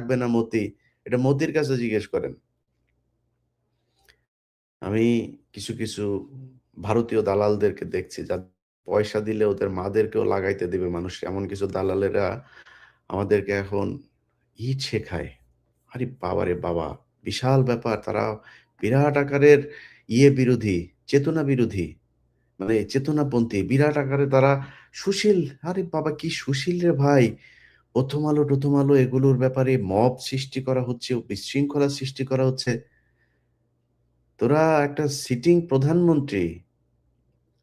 থাকবে না মতি, এটা মতির কাছে জিজ্ঞেস করেন। আমি কিছু কিছু ভারতীয় দালালদেরকে দেখছি, যা পয়সা দিলে ওদের মাদেরকেও লাগাইতে দিবে মানুষ, এমন কিছু দালালেরা আমাদেরকে এখন ইট শেখায়। আরে বাবা রে বাবা! বিশাল ব্যাপার। তারা বিরাট আকারের বিরোধী, চেতনা বিরোধী। মানে চেতনাপন্থী। বিরাট আকারে তারা সুশীল। আরে বাবা কি সুশীল রে ভাই! প্রথম আলো টথম আলো এগুলোর ব্যাপারে মব সৃষ্টি করা হচ্ছে, বিশৃঙ্খলা সৃষ্টি করা হচ্ছে। তোরা একটা সিটিং প্রধানমন্ত্রী,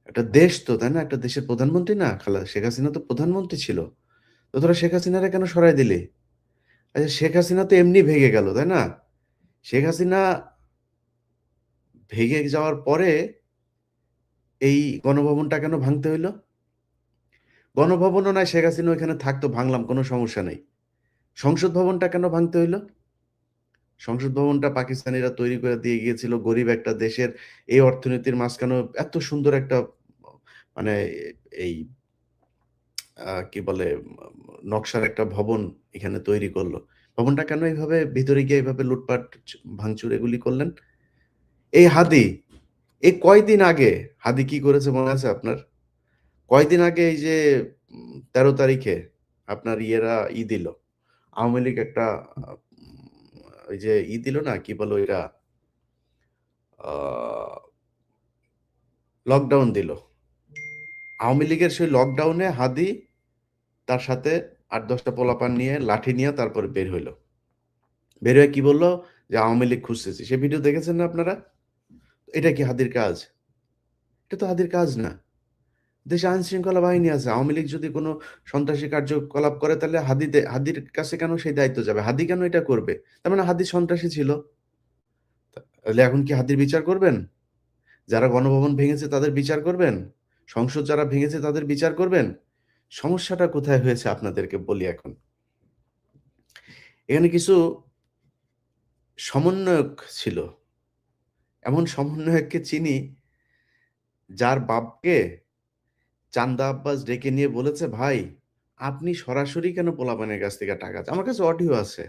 একটা দেশ তো, তাই না? একটা দেশের প্রধানমন্ত্রী না? শেখ হাসিনা তো প্রধানমন্ত্রী ছিল। তো তোরা শেখ হাসিনারে কেন সরায় দিলি? আচ্ছা শেখ হাসিনা তো এমনি ভেঙে গেল, তাই না? শেখ হাসিনা ভেঙে যাওয়ার পরে এই গণভবনটা কেন ভাঙতে হইল? গণভবনও নয়, শেখ হাসিনা ওইখানে থাকতো, ভাঙলাম, কোনো সমস্যা নেই। সংসদ ভবনটা কেন ভাঙতে হইল? সংসদ ভবনটা পাকিস্তানিরা তৈরি করে দিয়ে গিয়েছিল গরিব একটা দেশের এই অর্থনীতির মাঝখানে এত সুন্দর একটা মানে এই কি বলে নকশার একটা ভবন এখানে তৈরি করলো। ভবনটা কেন এইভাবে ভিতরে গিয়ে এইভাবে লুটপাট ভাঙচুর এগুলি করলেন? এই হাদি এই কয়দিন আগে হাদি কি করেছে মনে আছে আপনার? কয়দিন আগে এই যে 13 তারিখে আপনার দিল, আওয়ামী লীগ একটা ওই যে দিল না, কি বলো এটা, লকডাউন দিল। আওয়ামী লীগের সেই লকডাউনে হাদি তার সাথে 8-10টা পোলাপান নিয়ে লাঠি নিয়ে তারপরে বের হইলো। বের হয়ে কি বললো যে আওয়ামী লীগ খুঁজতেছি। সে ভিডিও দেখেছেন না আপনারা? এটা কি হাদির কাজ? এটা তো হাদির কাজ না। দেশে আইন শৃঙ্খলা বাহিনী আছে। আওয়ামী লীগ যদি কোনো সন্ত্রাসী কার্যকলাপ করে তাহলে হাদির কাছে কেন সেই দায়িত্ব যাবে? হাদি কেন এটা করবে? তার মানে হাদি সন্ত্রাসী ছিল। তাহলে এখন কি হাদির বিচার করবেন? যারা গণভবন ভেঙেছে তাদের বিচার করবেন? সংসদ যারা ভেঙেছে তাদের বিচার করবেন? সমস্যাটা কোথায় হয়েছে আপনাদেরকে বলি এখন। এখানে কিছু সমন্বয়ক ছিল। এমন সমন্বয়ককে চিনি যার বাপকে চান্দা আব্বাস ডেকে নিয়ে বলেছে, ভাই আপনি সরাসরি কেন পোলাপানের কাছ থেকে টাকা চান? আমার কাছে অডিও আছে।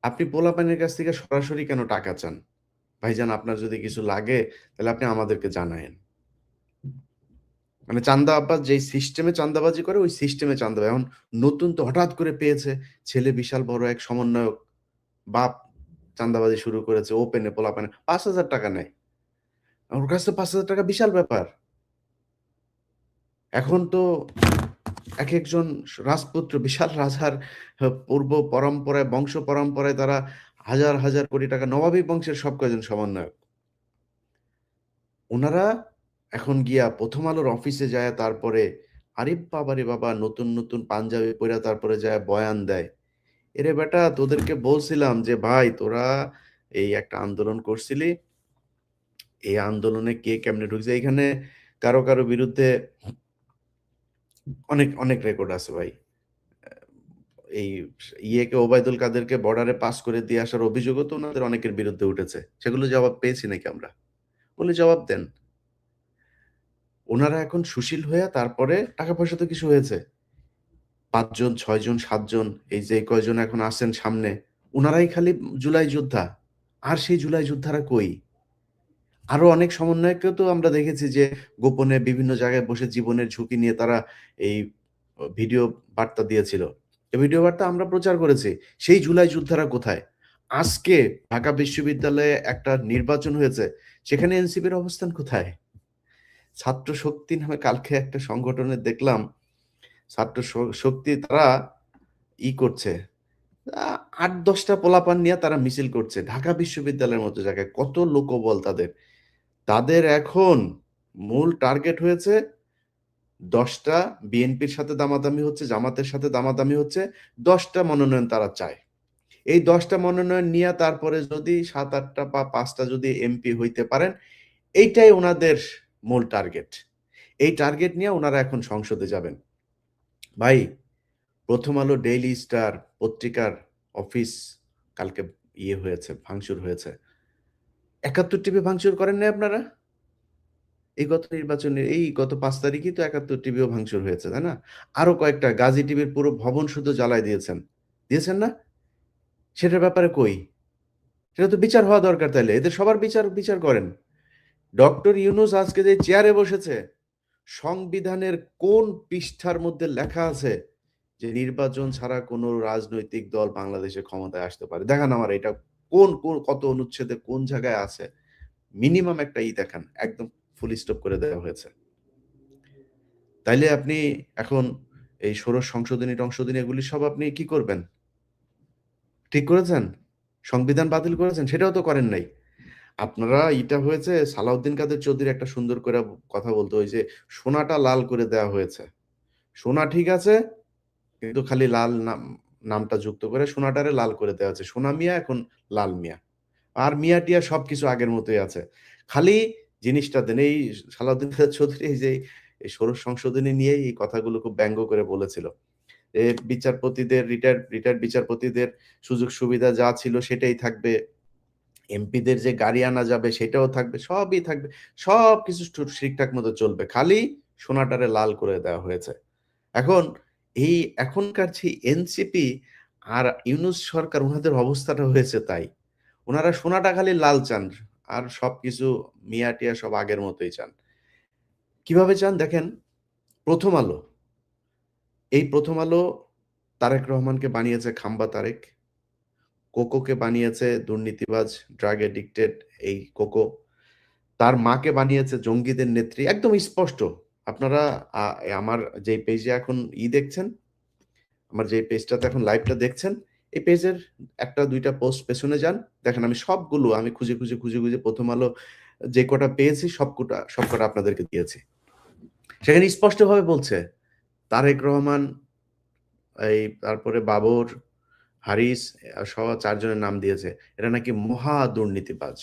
আপনি পোলাপানের কাছ থেকে সরাসরি কেন টাকা চান? ভাইজান আপনার যদি কিছু লাগে তাহলে আপনি আমাদেরকে জানায়েন। মানে চান্দা আব্বাস যেই সিস্টেমে চাঁদাবাজি করে ওই সিস্টেমে চাঁদা। এখন নতুন তো হঠাৎ করে পেয়েছে, ছেলে বিশাল বড় এক সমন্বয়ক, বাপ চাঁদাবাজি শুরু করেছে ওপেনে, পোলাপানে 5,000 টাকা নেয়। ওর কাছে 5,000 টাকা বিশাল ব্যাপার। এখন তো এক একজন রাজপুত্র, বিশাল রাজার পূর্ব পরম্পরায়, বংশ পরম্পরায় তারা হাজার হাজার কোটি টাকা, নবাবী বংশের সব কয়জন সমন্বয়ক। ওনারা এখন গিয়া প্রথম আলোর অফিসে যায়, তারপরে আরে বাবা রে বাবা নতুন নতুন পাঞ্জাবি পরে তারপরে যায় বয়ান দেয়। এরে বেটা তোদেরকে বলছিলাম যে ভাই তোরা এই একটা আন্দোলন করছিলি, এই আন্দোলনে কে কেমনে ঢুকছে, এখানে কারো কারো বিরুদ্ধে অনেক অনেক রেকর্ড আছে ভাই। এই ওবায়দুল কাদেরকে বর্ডারে পাস করে দিয়ে আসার অভিযোগও তো ওনাদের অনেকের বিরুদ্ধে উঠেছে। সেগুলো জবাব পেয়েছি নাকি আমরা? বলে জবাব দেন। ওনারা এখন সুশীল হয়ে তারপরে টাকা পয়সা তো কিছু হয়েছে। ৫ জন, ৬ জন, ৭ জন এই যে কয়জন এখন আছেন সামনে, উনারাই খালি জুলাই যোদ্ধা। আর সেই জুলাই যোদ্ধারা কই? আরো অনেক সমন্বয়ককেও তো আমরা দেখেছি যে গোপনে বিভিন্ন জায়গায় বসে জীবনের ঝুঁকি নিয়ে তারা এই ভিডিও বার্তা দিয়েছিল। এই ভিডিও বার্তা আমরা প্রচার করেছি। সেই জুলাই যোদ্ধারা কোথায়? আজকে ঢাকা বিশ্ববিদ্যালয়ে একটা নির্বাচন হয়েছে। সেখানে এনসিপির অবস্থান কোথায়? ছাত্র শক্তি নামে কালকে একটা সংগঠনে দেখলাম, ছাত্র শক্তি তারা করছে। ৮-১০টা পোলাপান নিয়ে তারা মিছিল করছে ঢাকা বিশ্ববিদ্যালয়ের মতো জায়গায়। কত লোকবল তাদের। তাদের এখন মূল টার্গেট হয়েছে 10টা বিএনপির সাথে দামাদামি হচ্ছে, জামাতের সাথে দামাদামি হচ্ছে। 10টা মনোনয়ন তারা চায়। এই 10টা মনোনয়ন নিয়ে তারপরে যদি 7-8টা বা 5টা যদি এমপি হইতে পারেন, এইটাই ওনাদের মূল টার্গেট। এই টার্গেট নিয়ে ওনারা এখন সংসদে যাবেন। ভাই প্রথম আলো, ডেইলি স্টার পত্রিকার অফিস কালকে হয়েছে, ভাঙচুর হয়েছে। ৭১ টিভি ভাঙচুর করেন নাই আপনারা? এই গত নির্বাচনের এই গত ৫ তারিখই তো ৭১ টিভিও ভাঙচুর হয়েছে, তাই না? আরো কয়েকটা গাজী টিভির পুরো ভবন শুধু জ্বালায় দিয়েছেন। দিয়েছেন না? সেটার ব্যাপারে কই? সেটা তো বিচার হওয়া দরকার তাইলে। এদের সবার বিচার করেন। ডক্টর ইউনূস আজকে যে চেয়ারে বসেছে, সংবিধানের কোন পৃষ্ঠার মধ্যে লেখা আছে যে নির্বাচন ছাড়া কোনো রাজনৈতিক দল বাংলাদেশে ক্ষমতায় আসতে পারে? দেখান আমার এটা কত অনুচ্ছেদে কোন জায়গায় আছে? মিনিমাম একটা দেখান। একদম ফুল স্টপ করে দেওয়া হয়েছে। তাইলে আপনি এখন এই ষোড়শ সংশোধনী এগুলি সব আপনি কি করবেন? ঠিক করেছেন? সংবিধান বাতিল করেছেন? সেটাও তো করেন নাই। আপনারা হয়েছে সালাউদ্দিন কাদের চৌধুরী একটা সুন্দর করে কথা বলতো, ওই যে সোনাটা লাল করে দেওয়া হয়েছে। সোনা ঠিক আছে, কিন্তু খালি লাল নামটা যুক্ত করে সোনাটারে লাল করে দেওয়া হয়েছে। সোনা মিয়া এখন লাল মিয়া। আর মিয়া টিয়া সবকিছু আগের মতোই আছে। খালি জিনিসটা দেন। এই সালাউদ্দিন কাদের চৌধুরী এই যে এই ষোড়শ সংশোধনী নিয়েই এই কথাগুলো খুব ব্যঙ্গ করে বলেছিল। বিচারপতিদের রিটায়ার্ড বিচারপতিদের সুযোগ সুবিধা যা ছিল সেটাই থাকবে। এমপিদের যে গাড়ি আনা যাবে সেটাও থাকবে, সবই থাকবে। সবকিছু ঠিকঠাক মতো চলবে। খালি সোনাটারে লাল করে দেওয়া হয়েছে। এখন এই এখনকার যে এনসিপি আর ইউনূস সরকার, উনাদের অবস্থাটা হয়েছে তাই। উনারা সোনাটা খালি লাল চান, আর সবকিছু মিয়া টিয়া সব আগের মতোই চান। কিভাবে চান দেখেন, প্রথম আলো, এই প্রথম আলো তারেক রহমানকে বানিয়েছে খাম্বা তারেক, কোকোকে বানিয়েছে দুর্নীতিবাজ, ড্রাগ এডিক্টেড এই কোকো, তার মাকে বানিয়েছে জঙ্গিদের নেত্রী। একদম স্পষ্ট। আপনারা আমার যে পেজে এখন দেখছেন, আমার যে পেজটাতে এখন লাইভটা দেখছেন, এই পেজের একটা দুইটা পোস্ট পেছনে যান, দেখেন আমি সবগুলো আমি খুঁজে প্রথম আলো যে কটা পেয়েছি সবকটা আপনাদেরকে দিয়েছি। সেখানে স্পষ্টভাবে বলছে তারেক রহমান, এই তারপরে বাবর, হারিস সহ ৪ জনের নাম দিয়েছে। এরা নাকি মহা দুর্নীতিবাজ।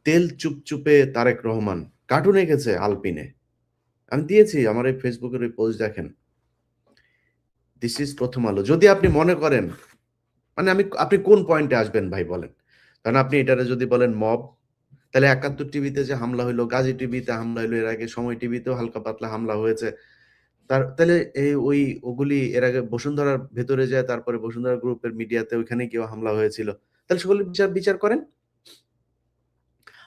তেল চুপচুপে তারেক রহমান কার্টুন এঁকেছে আলপিনে। আমি দিয়েছি আমার এই ফেসবুকের ওই পোস্ট দেখেন। দিস ইজ প্রথম আলো। যদি আপনি মনে করেন, মানে আপনি কোন পয়েন্টে আসবেন ভাই বলেন? কারণ আপনি এটারে যদি বলেন মব, তাহলে ৭১ টিভিতে যে হামলা হইলো, গাজী টিভিতে হামলা হইলো, এর আগে সময় টিভিতেও হালকা পাতলা হামলা হয়েছে। তাহলে ওগুলি এর আগে বসুন্ধরার ভেতরে যায়, তারপরে বসুন্ধরা গ্রুপের মিডিয়াতে ওইখানে কেউ হামলা হয়েছিল। তাহলে সেগুলো বিচার করেন।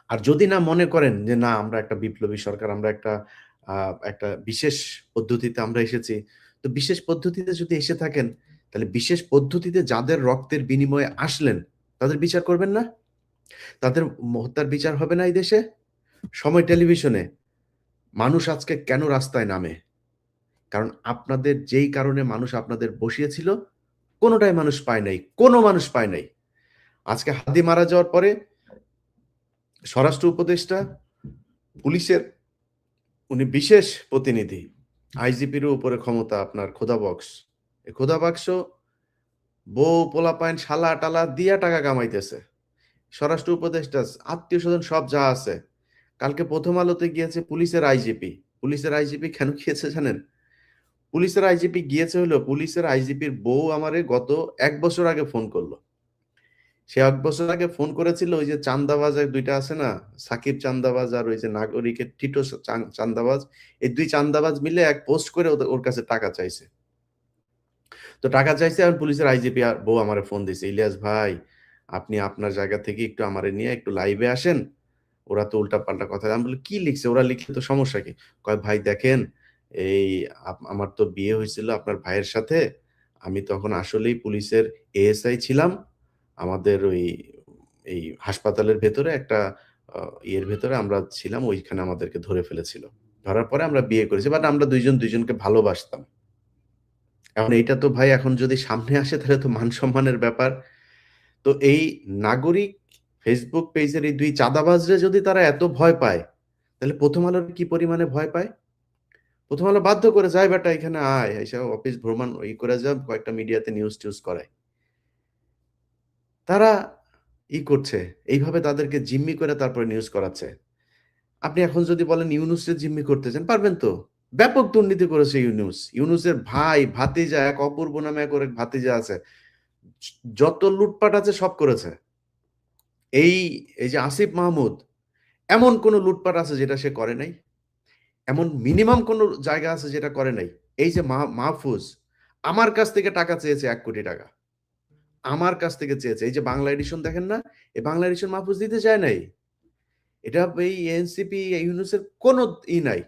আর যদি না মনে করেন যে না আমরা একটা বিপ্লবী সরকার, আমরা একটা বিশেষ পদ্ধতিতে আমরা এসেছি, তো বিশেষ পদ্ধতিতে যদি এসে থাকেন, তাহলে বিশেষ পদ্ধতিতে যাদের রক্তের বিনিময়ে আসলেন তাদের বিচার করবেন না? তাদের হত্যার বিচার হবে না এই দেশে? সময় টেলিভিশনে মানুষ আজকে কেন রাস্তায় নামে? কারণ আপনাদের যেই কারণে মানুষ আপনাদের বসিয়েছিল, কোনটাই মানুষ পায় নাই। কোনো মানুষ পায় নাই। আজকে হাদি মারা যাওয়ার পরে স্বরাষ্ট্র উপদেষ্টা, পুলিশের উনি বিশেষ প্রতিনিধি, আইজিপিরও উপরে ক্ষমতা আপনার খোদা বক্স। এই খোদা বাক্স বউ, পোলাপাইন, শালা-টালা দিয়া টাকা কামাইতেছে। স্বরাষ্ট্র উপদেষ্টা, আত্মীয়স্বজন সব যা আছে। কালকে প্রথম আলোতে গিয়েছে পুলিশের আইজিপি। পুলিশের আইজিপি কেন গিয়েছে জানেন? পুলিশের আইজিপি গিয়েছে হলো পুলিশের আইজিপির বউ আমারে গত ১ বছর আগে ফোন করলো। সে ১ বছর আগে ফোন করেছিল ওই যে চান্দাবাজ ২ টা আছে না? সাকিব চান্দাবাজ আর ওই যে নাগরিকের টিটো চান্দাবাজ। এই ২ চান্দাবাজ মিলে এক পোস্ট করে ওর কাছে টাকা চাইছে। তো টাকা চাইছে, আর পুলিশের আইজিপি বউ আমারে ফোন দিছে। ইলিয়াস ভাই, আপনি আপনার জায়গা থেকে একটু আমারে নিয়ে একটু লাইভে আসেন। ওরা তো উল্টাপাল্টা কথা। আমি বলি, "কি লিখছে? ওরা লিখলে তো সমস্যা কি?" কয়, "ভাই দেখেন, এই আমার তো বিয়ে হইছিল আপনার ভাইয়ের সাথে। আমি তখন আসলেই পুলিশের এএসআই ছিলাম। আমাদের এই হাসপাতালের ভেতরে একটা আ ইয়ের ভেতরে আমরা ছিলাম। ওইখানে আমাদেরকে ধরে ফেলেছিল। ধরার পরে আমরা বিয়ে করেছি। বাট আমরা ২ জন ২ জনকে ভালোবাসতাম।" এখন এইটা তো ভাই এখন যদি সামনে আসে তাহলে তো মান-সম্মানের ব্যাপার। তো এই নাগরিক ফেসবুক পেজের এই ২ চাঁদাবাজরে যদি তারা এত ভয় পায়, তাহলে ১ম আলোর কি পরিমাণে ভয় পায়? ১ম আলো বাধ্য করে, "যায় বেটা এখানে আয়। আইসা অফিস ভ্রমণ করে যা, কয়েকটা মিডিয়াতে নিউজ-টিউজ করায়।" তারা করছে। এইভাবে তাদেরকে জিম্মি করে তারপরে নিউজ করাচ্ছে। আপনি এখন যদি বলেন ইউনূসরে জিম্মি করতে চান, পারবেন তো? ব্যাপক দুর্নীতি করেছে ইউনূস। ইউনূসের ভাই, ভাতিজা, এক অপূর্ব নামে এক ভাতিজা আছে। যত লুটপাট আছে সব করেছে। এই এই যে আসিফ মাহমুদ, এমন কোন লুটপাট আছে যেটা সে করে নাই? এমন মিনিমাম কোন জায়গা আছে যেটা করে নাই? এই যে মাহফুজ, আমার কাছ থেকে টাকা চেয়েছে 1 কোটি টাকা। আমার কাছ থেকে চেয়েছে। এই যে বাংলা এডিশন দেখেন না? এই বাংলা এডিশন মাহফুজ দিতে চায় নাই। এটা এই এনসিপি ইউনূসের কোনো নাই।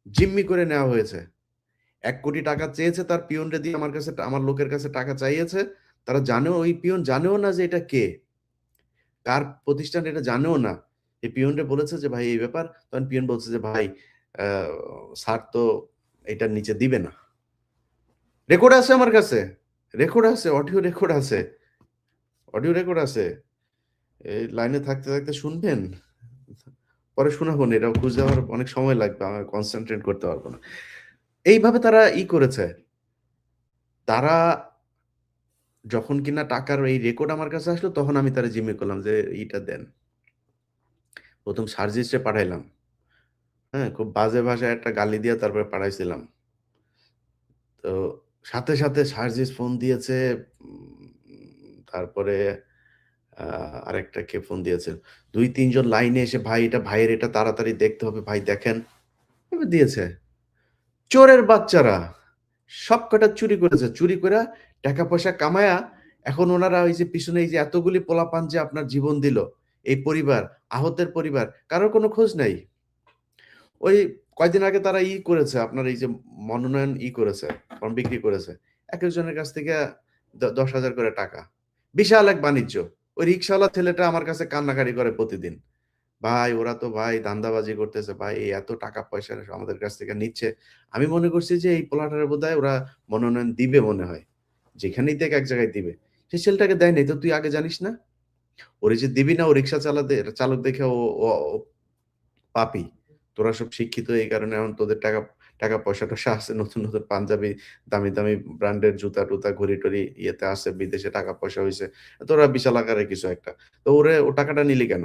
জিম্মি করে নেওয়া হয়েছে। ১ কোটি টাকা চেয়েছে তার পিয়নরে দিয়ে আমার কাছে আমার লোকের কাছে টাকা চাইয়েছে। তারা জানেও ওই পিয়ন জানেও না যে এটা কে? কার প্রতিষ্ঠান এটা জানেও না। এই পিয়নরে বলেছে যে, "ভাই এই ব্যাপার।" তখন পিয়ন বলছে যে, "ভাই আ স্যার তো এটার নিচে দিবে না।" রেকর্ড আছে আমার কাছে। রেকর্ড আছে, অডিও রেকর্ড আছে। অডিও রেকর্ড আছে। এই লাইনে থাকতে, থাকতে শুনবেন? পরে শোনাবো না। এটাও খুঁজে আমার অনেক সময় লাগবে। আমি কনসেনট্রেট করতে পারব না। এইভাবে তারা করেছে। তারা যখন কিনা টাকার এই রেকর্ড আমার কাছে আসলো, তখন আমি তারে জিম্মি করলাম যে, "ইটা দেন।" ১ম সার্জিসে পাঠাইলাম। হ্যাঁ? খুব বাজে ভাষায় একটা গালি দিয়ে তারপরে পাঠাইছিলাম। তো সাথে, সাথে সার্জিস ফোন দিয়েছে। তারপরে আ আরেকটা কে ফোন দিয়েছে। ২-৩ জন লাইনে এসে, "ভাই এটা ভাইয়ের এটা তাড়াতাড়ি দেখতে হবে। ভাই দেখেন।" এভাবে দিয়েছে। চোরের বাচ্চারা! সবকটা চুরি করেছে। চুরি কইরা টাকা-পয়সা কামায়া এখন ওনারা ওই যে পিছনে এই যে এতগুলি পোলাপান যে আপনার জীবন দিল, এই পরিবার, আহতের পরিবার, কারোর কোনো খোঁজ নাই। ওই কয়দিন আগে তারা করেছে, আপনার এই যে মনোনয়ন করেছে, ফর্ম বিক্রি করেছে। একেকজনের কাছ থেকে ১০,০০০ করে টাকা। বিশাল এক বাণিজ্য। ওই রিক্শাওয়ালা ছেলেটা আমার কাছে কান্নাকাটি করে প্রতিদিন। ভাই ওরা তো ভাই ধান্দাবাজি করতেছে ভাই, এই এত টাকা পয়সা আমাদের কাছ থেকে নিচ্ছে। আমি মনে করছি যে এই পোলাটারে বোধহয় ওরা মনোনয়ন দিবে মনে হয়। যেখানেই দেখ এক জায়গায় দিবে। সেই ছেলেটাকে দেয় নাই তো তুই আগে জানিস না? ওরে যে দিবি না ও রিক্সা চালক দেখে ও পাপী। তোরা সব শিক্ষিত এই কারণে এখন তোদের টাকা-পয়সা-টয়সা আছে। নতুন, নতুন পাঞ্জাবি, দামি, দামি ব্র্যান্ডের জুতা-টুতা, ঘড়ি-টড়ি ইয়েতে আছে, বিদেশে টাকা-পয়সা হইছে। তোরা বিশাল আকারের কিছু একটা। তো ও টাকাটা নিলি কেন?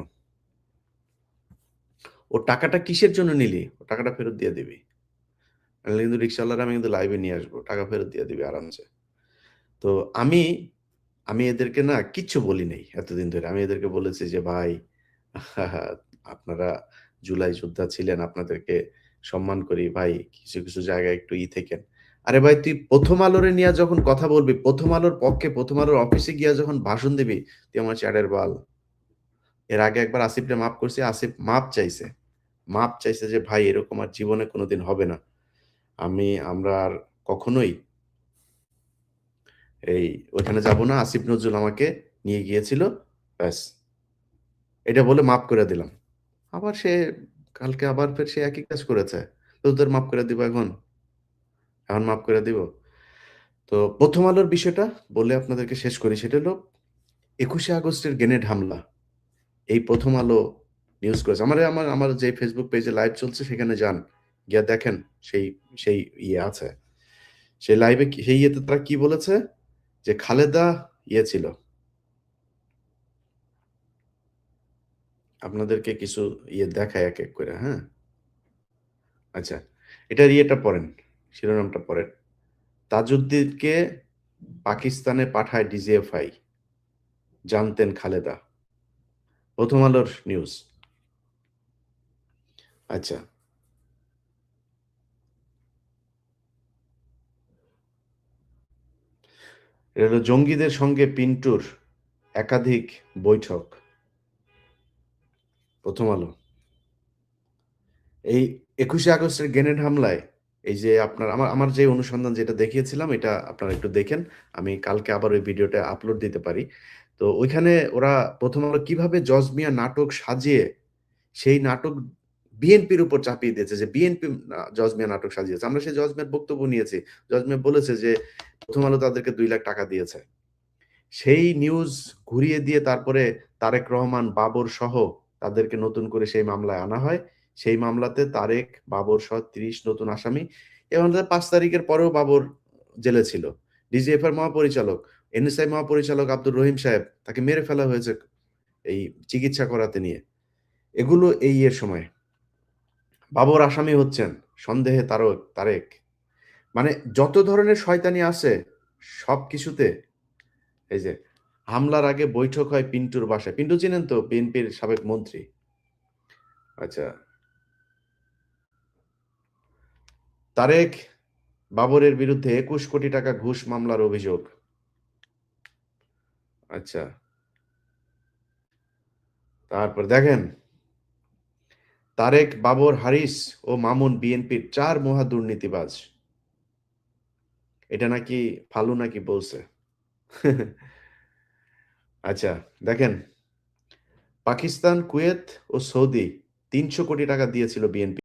ও টাকাটা কিসের জন্য নিলি? ও টাকাটা ফেরত দিয়ে দিবি। নাহলে কিন্তু রিক্শাওয়ালারে আমি কিন্তু লাইভে নিয়ে আসবো। টাকা ফেরত দিয়ে দিবি আরামসে। তো আমি, আমি এদেরকে না কিচ্ছু বলি নাই এতদিন ধরে। আমি এদেরকে বলেছি যে, "ভাই আপনারা জুলাই যোদ্ধা ছিলেন। আপনাদেরকে সম্মান করি ভাই। কিছু, কিছু জায়গায় একটু থেকেন।" আরে ভাই তুই 'প্রথম আলোরে' নিয়া যখন কথা বলবি, 'প্রথম আলোর' পক্ষে 'প্রথম আলোর' অফিসে গিয়া যখন ভাষণ দিবি, তুই আমার চ্যাটের বাল। এর আগে একবার আসিফরে মাফ করছি। আসিফ মাপ চাইছে। মাপ চাইছে যে, "ভাই এরকম আর জীবনে কোনদিন হবে না। আমরা আর কখনোই এই ওইখানে যাব না। আসিফ নজরুল আমাকে নিয়ে গিয়েছিল। ব্যাস।" এটা বলে মাফ করে দিলাম। আবার সে কালকে আবার ফের সে একই কাজ করেছে। তো তোদের মাফ করে দিব এখন? এখন মাফ করে দিব? তো 'প্রথম আলোর' বিষয়টা বলে আপনাদেরকে শেষ করি। সেটা হলো ২১শে আগস্টের গ্রেনেড হামলা। এই 'প্রথম আলো' নিউজ করেছে। আমার যে Facebook পেজে লাইভ চলছে সেখানে যান। গিয়া দেখেন সেই সেই আছে। সেই লাইভে সেই ইয়েতে তারা কি বলেছে? যে খালেদা ছিল। আপনাদেরকে কিছু দেখাই একেক করে, হ্যাঁ? আচ্ছা। এটার পড়েন, শিরোনামটা পড়েন। তাজউদ্দিনকে পাকিস্তানে পাঠায় ডিজিএফআই। জানতেন খালেদা। 'প্রথম আলোর' নিউজ। আচ্ছা। এটা হলো জঙ্গিদের সঙ্গে পিন্টুর একাধিক বৈঠক। 'প্রথম আলো'। এই ২১শে আগস্টের গ্রেনেড হামলায় এই যে আপনার আমার যে অনুসন্ধান যেটা দেখিয়েছিলাম এটা আপনারা একটু দেখেন। আমি কালকে আবার ওই ভিডিওটা আপলোড দিতে পারি। তো ওইখানে ওরা ১ম আলো কিভাবে জজ মিয়া নাটক সাজিয়ে সেই নাটক বিএনপির উপর চাপিয়ে দিয়েছে যে বিএনপি জজ মিয়া নাটক সাজিয়েছে। আমরা সেই জজ মিয়ার বক্তব্য নিয়েছি। জজ মিয়া বলেছে যে ১ম আলো তাদেরকে ৳২,০০,০০০ টাকা দিয়েছে। সেই নিউজ ঘুরিয়ে দিয়ে তারপরে তারেক রহমান, বাবর সহ তাদেরকে নতুন করে সেই মামলায় আনা হয়। সেই মামলাতে তারেক, বাবর সহ ৩০ নতুন আসামি এবং ৫ তারিখের পরেও বাবর জেলে ছিল। ডিজিএফআই এর মহাপরিচালক, এনএসআই মহাপরিচালক আব্দুর রহিম সাহেব তাকে মেরে ফেলা হয়েছে এই চিকিৎসা করাতে নিয়ে। এগুলো এর সময়। বাবর আসামি হচ্ছেন সন্দেহে তারেক। মানে যত ধরনের শয়তানি আছে সবকিছুতে এই যে হামলার আগে বৈঠক হয় পিন্টুর বাসায়। পিন্টু চিনেন তো? বিএনপির সাবেক মন্ত্রী। আচ্ছা। তারেক বাবরের বিরুদ্ধে ২১ কোটি টাকা ঘুষ মামলার অভিযোগ। আচ্ছা, তারপর দেখেন, তারেক, বাবর, হারিস ও মামুন বিএনপির ৪ মহা দুর্নীতিবাজ। এটা নাকি ফালু নাকি বলছে। আচ্ছা, দেখেন, পাকিস্তান, কুয়েত ও সৌদি ৩০০ কোটি টাকা দিয়েছিল বিএনপি।